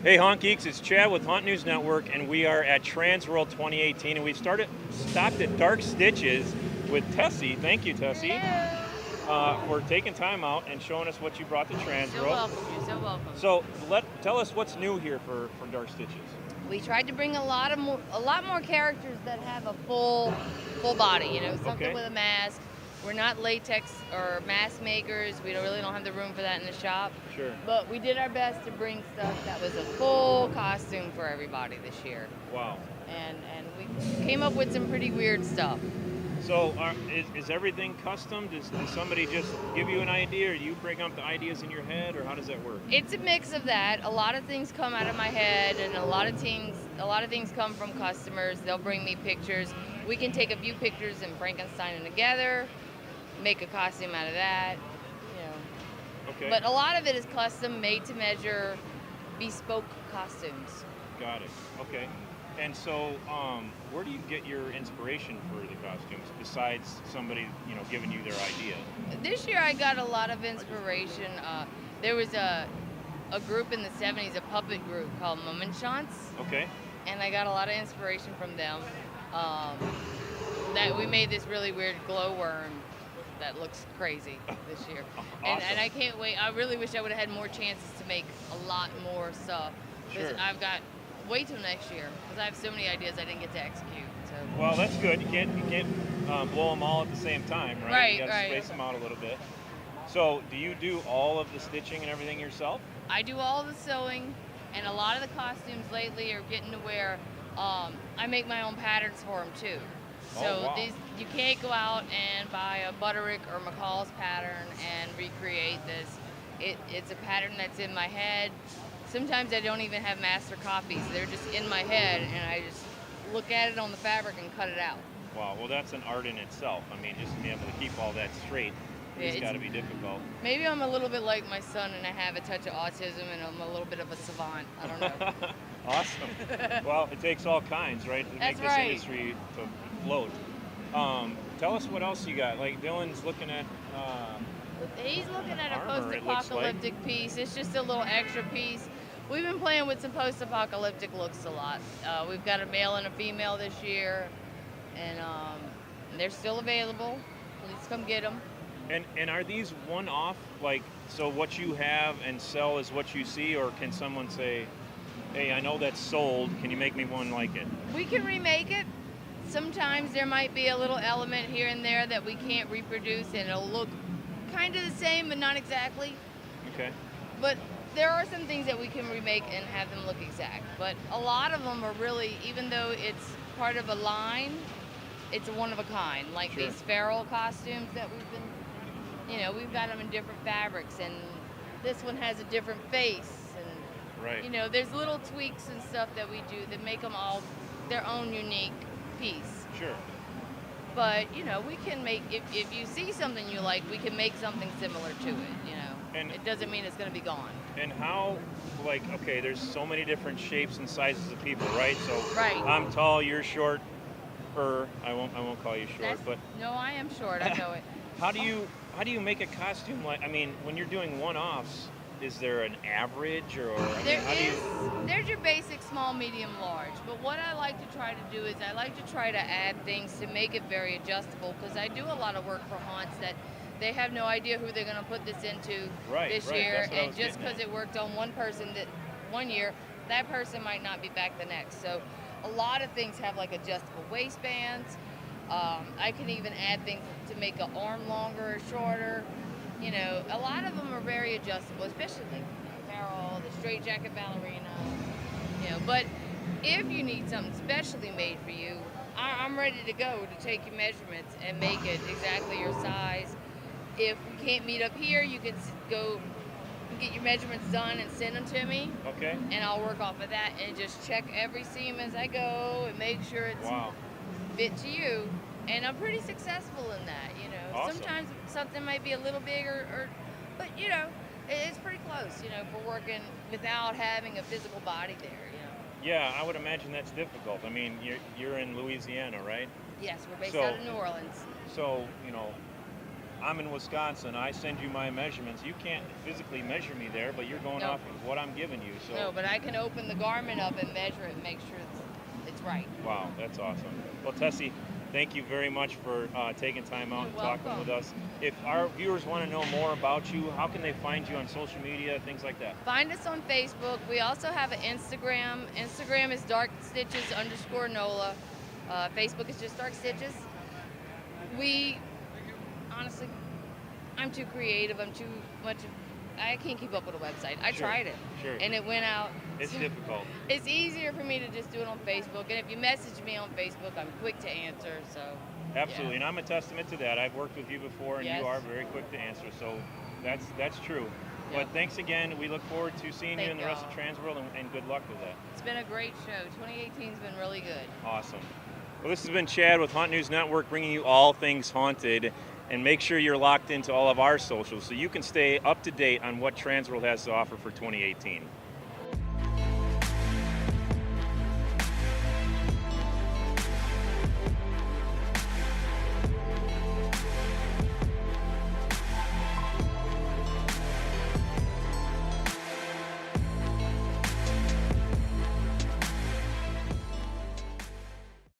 Hey, Hunt Geeks, it's Chad with Hunt News Network, and we are at Transworld 2018, and we've stopped at Dark Stitches with Tessie. Thank you, Tessie, Hello. for taking time out and showing us what you brought to So Transworld. welcome. You're so welcome. So, tell us what's new here for Dark Stitches. We tried to bring a lot more characters that have a full body. You know, something Okay. with a mask. We're not latex or mask makers. We really don't have the room for that in the shop. Sure. But we did our best to bring stuff that was a full costume for everybody this year. Wow. And we came up with some pretty weird stuff. So, is everything custom? Does somebody just give you an idea, or do you bring up the ideas in your head, or how does that work? It's a mix of that. A lot of things come out of my head, and a lot of things come from customers. They'll bring me pictures. We can take a few pictures and Frankenstein them together, make a costume out of that. You know. Okay. But a lot of it is custom, made to measure, bespoke costumes. Got it. Okay. And so, where do you get your inspiration for the costumes besides somebody, giving you their idea? This year I got a lot of inspiration. There was a group in the 70s, a puppet group called Momenchance, Okay. and I got a lot of inspiration from them. That we made this really weird glowworm that looks crazy this year. Awesome. And I can't wait. I really wish I would have had more chances to make a lot more stuff. Because Sure. I've got wait till next year because I have so many ideas I didn't get to execute. So Well, that's good. You can't blow them all at the same time, right? You got to Right. space them out a little bit. So, do you do all of the stitching and everything yourself? I do all the sewing, and a lot of the costumes lately are getting to where I make my own patterns for them too. Oh, So wow. you can't go out and buy a Butterick or McCall's pattern and recreate this. It's a pattern that's in my head. Sometimes I don't even have master copies. They're just in my head, and I just look at it on the fabric and cut it out. Wow. Well, that's an art in itself. I mean, just to be able to keep all that straight, Yeah, it's it's- got to be difficult. Maybe I'm a little bit like my son, and I have a touch of autism, and I'm a little bit of a savant. I don't know. Awesome. Well, it takes all kinds, right, to That's make this right. industry to float. Tell us what else you got. Like Dylan's looking at. He's looking at a Armor, it looks like. post-apocalyptic piece. It's just a little extra piece. We've been playing with some post-apocalyptic looks a lot. We've got a male and a female this year, and they're still available. Please come get them. And are these one-off? Like, so what you have and sell is what you see, or can someone say, "Hey, I know that's sold. Can you make me one like it?" We can remake it. Sometimes there might be a little element here and there that we can't reproduce, and it'll look kind of the same, but not exactly. Okay. But there are some things that we can remake and have them look exact. But a lot of them are really, even though it's part of a line, it's a one of a kind. Like Sure. these feral costumes that we've got them in different fabrics, and this one has a different face. And, Right. there's little tweaks and stuff that we do that make them all their own unique piece. Sure. But, we can make, if you see something you like, we can make something similar to it, And- It doesn't mean it's going to be gone. And how, okay, there's so many different shapes and sizes of people, right? So Right. I'm tall, you're short. I won't call you short, but No, I am short. I know it. how do you make a costume like? I mean, when you're doing one-offs, is there an average, or how do you? There's your basic small, medium, large. But what I like to try to do is I like to try to add things to make it very adjustable, because I do a lot of work for haunts that they have no idea who they're going to put this into Right, this right, year, that's what I and was just getting at. because it worked on one person that one year, that person might not be back the next. So a lot of things have like adjustable waistbands. I can even add things to make an arm longer or shorter. A lot of them are very adjustable, especially like Carol, the straight jacket ballerina. But if you need something specially made for you, I'm ready to go to take your measurements and make it exactly your size. If we can't meet up here, you can go get your measurements done and send them to me, Okay. and I'll work off of that and just check every seam as I go and make sure it's Wow. fit to you. And I'm pretty successful in that. Awesome. Sometimes something might be a little bigger, but it's pretty close. For working without having a physical body there. Yeah, I would imagine that's difficult. I mean, you're in Louisiana, right? Yes, we're based So- out of New Orleans. So I'm in Wisconsin, I send you my measurements. You can't physically measure me there, but you're going No. off of what I'm giving you. So No, but I can open the garment up and measure it and make sure it's right. wow, that's awesome. Well, Tessie, thank you very much for taking time out You're and talking welcome. with us. If our viewers want to know more about you, how can they find you on social media, things like that? Find us on Facebook. We also have an Instagram. Instagram is darkstitches_NOLA. Facebook is just Dark Stitches. We, honestly, I'm too creative. I'm too much. I can't keep up with a website. I Sure, tried it, sure. and it went out. It's difficult. It's easier for me to just do it on Facebook. And if you message me on Facebook, I'm quick to answer. So Absolutely, yeah. and I'm a testament to that. I've worked with you before, and Yes. you are very quick to answer. So that's true. Yeah. But thanks again. We look forward to seeing you Thank in the rest of y'all. Transworld, and good luck with that. It's been a great show. 2018's been really good. Awesome. Well, this has been Chad with Haunt News Network, bringing you all things haunted. And make sure you're locked into all of our socials so you can stay up to date on what Transworld has to offer for 2018.